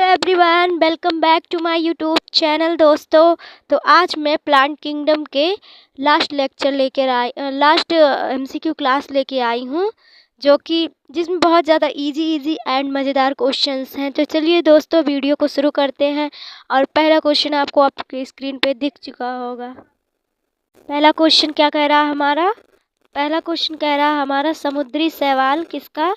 Everyone, welcome back to my YouTube channel दोस्तों। तो आज मैं प्लांट किंगडम के लास्ट एमसीक्यू क्लास लेके आई हूँ, जो कि जिसमें बहुत ज़्यादा इजी एंड मज़ेदार क्वेश्चंस हैं। तो चलिए दोस्तों, वीडियो को शुरू करते हैं। और पहला क्वेश्चन आपको आपके स्क्रीन पे दिख चुका होगा। पहला क्वेश्चन क्या कह रहा है हमारा? पहला क्वेश्चन कह रहा है हमारा, समुद्री शैवाल किसका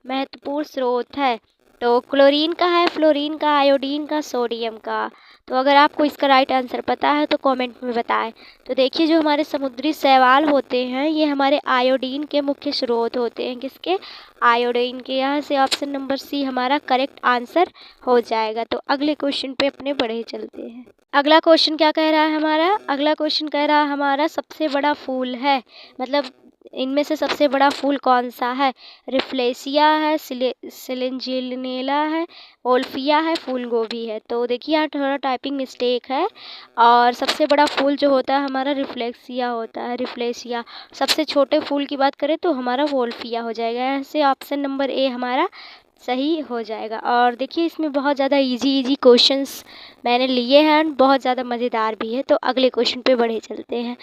महत्वपूर्ण स्रोत है? तो क्लोरीन का है, फ्लोरीन का, आयोडीन का, सोडियम का। तो अगर आपको इसका राइट आंसर पता है तो कमेंट में बताएं। तो देखिए, जो हमारे समुद्री शैवाल होते हैं ये हमारे आयोडीन के मुख्य स्रोत होते हैं। किसके? आयोडीन के। यहाँ से ऑप्शन नंबर सी हमारा करेक्ट आंसर हो जाएगा। तो अगले क्वेश्चन पे अपने बढ़े चलते हैं। अगला क्वेश्चन क्या कह रहा है हमारा? अगला क्वेश्चन कह रहा है हमारा, सबसे बड़ा फूल है, मतलब इनमें से सबसे बड़ा फूल कौन सा है? रिफ्लेसिया है, सिलेंजिनेला है, ओल्फिया है, फूल गोभी है। तो देखिए, यहाँ थोड़ा टाइपिंग मिस्टेक है। और सबसे बड़ा फूल जो होता है हमारा रिफ्लेक्सिया होता है, रिफ्लेसिया। सबसे छोटे फूल की बात करें तो हमारा ओल्फिया हो जाएगा। ऐसे ऑप्शन नंबर ए हमारा सही हो जाएगा। और देखिए, इसमें बहुत ज़्यादा इजी क्वेश्चंस मैंने लिए हैं, बहुत ज़्यादा मज़ेदार भी है। तो अगले क्वेश्चन पे बढ़े चलते हैं।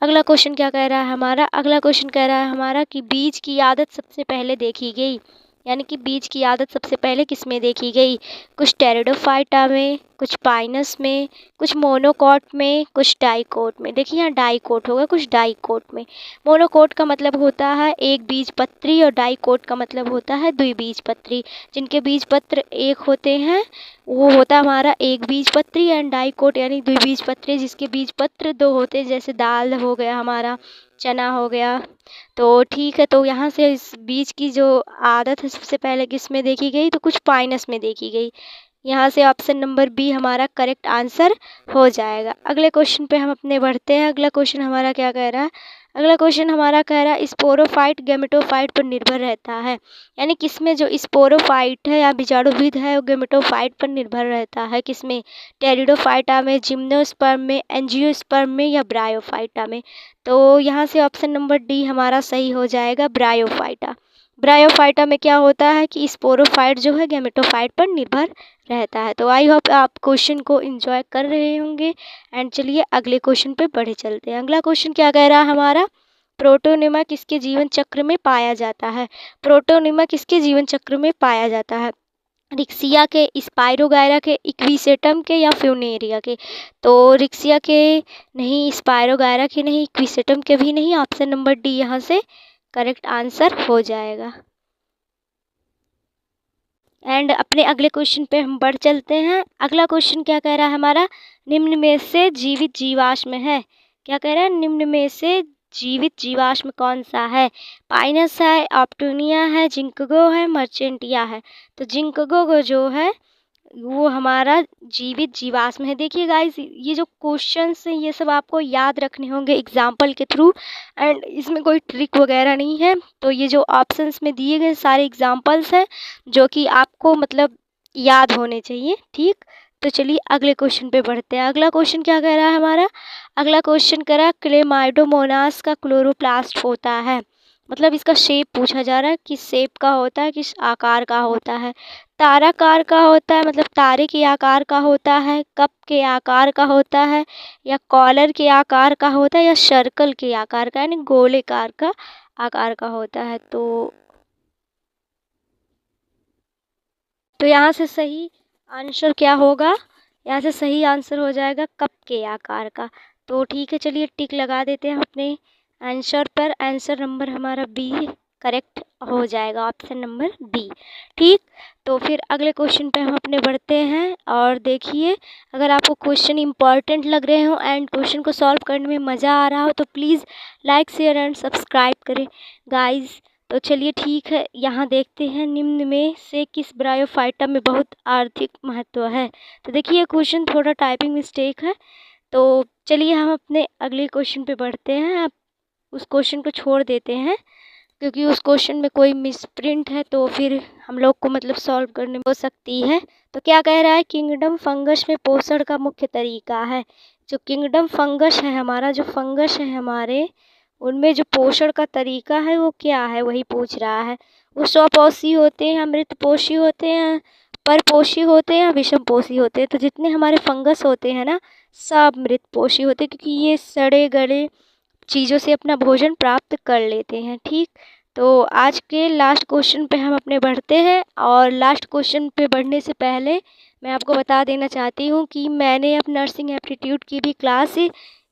अगला क्वेश्चन क्या कह रहा है हमारा? अगला क्वेश्चन कह रहा है हमारा कि बीज की आदत सबसे पहले देखी गई, यानी कि बीज की आदत सबसे पहले किस में देखी गई? कुछ टेरिडोफाइटा में, कुछ पाइनस में, कुछ मोनोकॉट में, कुछ डाइकोट में। देखिए, यहाँ डाइकोट होगा, कुछ डाइकोट में। मोनोकोट का मतलब होता है एक बीजपत्री और डाइकोट का मतलब होता है द्विबीजपत्री। जिनके बीजपत्र एक होते हैं वो होता है हमारा एक बीजपत्री, एंड डाइकोट यानी द्विबीजपत्री जिसके बीजपत्र दो होते हैं, जैसे दाल हो गया हमारा, चना हो गया। तो ठीक है, तो यहाँ से इस बीज की जो आदत है सबसे पहले किस में देखी गई? तो कुछ पाइनस में देखी गई। यहाँ से ऑप्शन नंबर बी हमारा करेक्ट आंसर हो जाएगा। अगले क्वेश्चन पे हम अपने बढ़ते हैं। अगला क्वेश्चन हमारा क्या कह रहा है? अगला क्वेश्चन हमारा कह रहा है, स्पोरोफाइट गेमेटोफाइट पर निर्भर रहता है, यानी किसमें जो स्पोरोफाइट है या बीजाणुविद है वो गेमेटोफाइट पर निर्भर रहता है। किसमें? टेरिडोफाइटा में, जिम्नोस्पर्म में, एंजियोस्पर्म में, या ब्रायोफाइटा में। तो यहाँ से ऑप्शन नंबर डी हमारा सही हो जाएगा, ब्रायोफाइटा। ब्रायोफाइटा में क्या होता है कि स्पोरोफाइट जो है गेमेटोफाइट पर निर्भर रहता है। तो आई होप आप क्वेश्चन को एंजॉय कर रहे होंगे। एंड चलिए अगले क्वेश्चन पे बढ़े चलते हैं। अगला क्वेश्चन क्या कह रहा है हमारा? प्रोटोनिमा किसके जीवन चक्र में पाया जाता है? प्रोटोनिमा किसके जीवन चक्र में पाया जाता है? रिक्सिया के, स्पाइरोगायरा के, इक्विसेटम के, या फ्यूनेरिया के। तो रिक्सिया के नहीं, स्पाइरोगायरा के नहीं, इक्विसेटम के भी नहीं। ऑप्शन नंबर डी यहाँ से करेक्ट आंसर हो जाएगा। एंड अपने अगले क्वेश्चन पे हम बढ़ चलते हैं। अगला क्वेश्चन क्या कह रहा है हमारा? निम्न में से जीवित जीवाश्म है। क्या कह रहा है? निम्न में से जीवित जीवाश्म कौन सा है? पाइनस है, ऑप्टोनिया है, जिंकगो है, मर्चेंटिया है। तो जिंकगो जो है वो हमारा जीवित जीवाश्म है। देखिए गाइस, ये जो क्वेश्चंस हैं ये सब आपको याद रखने होंगे एग्जाम्पल के थ्रू, एंड इसमें कोई ट्रिक वगैरह नहीं है। तो ये जो ऑप्शंस में दिए गए सारे एग्जाम्पल्स हैं जो कि आपको मतलब याद होने चाहिए। ठीक, तो चलिए अगले क्वेश्चन पे बढ़ते हैं। अगला क्वेश्चन क्या कह रहा है हमारा? अगला क्वेश्चन कह रहा है, क्लेमाइडोमोनास का क्लोरोप्लास्ट होता है, मतलब इसका शेप पूछा जा रहा है, किस शेप का होता है, किस आकार का होता है? ताराकार का होता है, मतलब तारे के आकार का होता है, कप के आकार का होता है, या कॉलर के आकार का होता है, या सर्कल के आकार का यानी गोलेकार का आकार का होता है। तो यहाँ से सही आंसर क्या होगा? यहाँ से सही आंसर हो जाएगा कप के आकार का। तो ठीक है, चलिए टिक लगा देते हैं अपने आंसर पर। आंसर नंबर हमारा बी करेक्ट हो जाएगा, ऑप्शन नंबर बी। ठीक, तो फिर अगले क्वेश्चन पे हम अपने बढ़ते हैं। और देखिए, अगर आपको क्वेश्चन इंपॉर्टेंट लग रहे हो एंड क्वेश्चन को सॉल्व करने में मज़ा आ रहा हो तो please like, share and subscribe करें गाइस। तो चलिए ठीक है, यहाँ देखते हैं, निम्न में से किस ब्रायोफाइटा में बहुत आर्थिक महत्व है? तो देखिए, क्वेश्चन थोड़ा टाइपिंग मिस्टेक है। तो चलिए हम अपने अगले क्वेश्चन पे बढ़ते हैं। आप उस क्वेश्चन को छोड़ देते हैं क्योंकि उस क्वेश्चन में कोई मिसप्रिंट है तो फिर हम लोग को मतलब सॉल्व करने में हो सकती है। तो क्या कह रहा है? किंगडम फंगस में पोषण का मुख्य तरीका है। जो किंगडम फंगस है हमारा, जो फंगस है हमारे, उनमें जो पोषण का तरीका है वो क्या है, वही पूछ रहा है। वो स्वपोषी होते हैं, अमृतपोषी होते हैं, परपोषी होते हैं या विषमपोषी होते हैं। तो जितने हमारे फंगस होते हैं ना, सब मृतपोषी होते हैं, क्योंकि ये सड़े गले चीज़ों से अपना भोजन प्राप्त कर लेते हैं। ठीक, तो आज के लास्ट क्वेश्चन पे हम अपने बढ़ते हैं। और लास्ट क्वेश्चन पे बढ़ने से पहले मैं आपको बता देना चाहती हूँ कि मैंने अब नर्सिंग एप्टीट्यूड की भी क्लास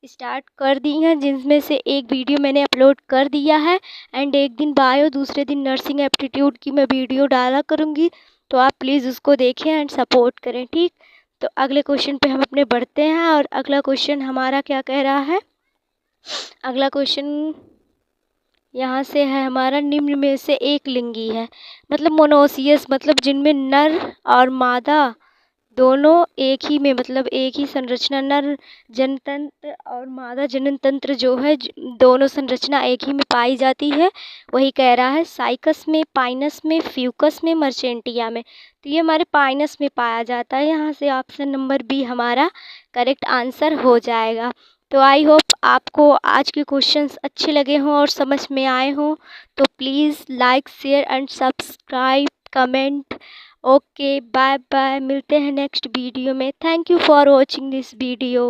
स्टार्ट कर दी हैं, जिसमें से एक वीडियो मैंने अपलोड कर दिया है एंड एक दिन बायो, दूसरे दिन नर्सिंग एप्टीट्यूड की मैं वीडियो डाला करूँगी। तो आप प्लीज़ उसको देखें एंड सपोर्ट करें। ठीक, तो अगले क्वेश्चन पे हम अपने बढ़ते हैं। और अगला क्वेश्चन हमारा क्या कह रहा है, अगला क्वेश्चन यहाँ से है हमारा, निम्न में से एक लिंगी है, मतलब मोनोसियस, मतलब जिनमें नर और मादा दोनों एक ही में, मतलब एक ही संरचना, नर जनतंत्र और मादा जनन तंत्र जो है दोनों संरचना एक ही में पाई जाती है। वही कह रहा है साइकस में, पाइनस में, फ्यूकस में, मर्चेंटिया में। तो ये हमारे पाइनस में पाया जाता है। यहाँ से ऑप्शन नंबर बी हमारा करेक्ट आंसर हो जाएगा। तो आई होप आपको आज के क्वेश्चंस अच्छे लगे हों और समझ में आए हों। तो please like, share and subscribe, comment. Okay, bye bye, मिलते हैं नेक्स्ट वीडियो में। Thank you for watching this video.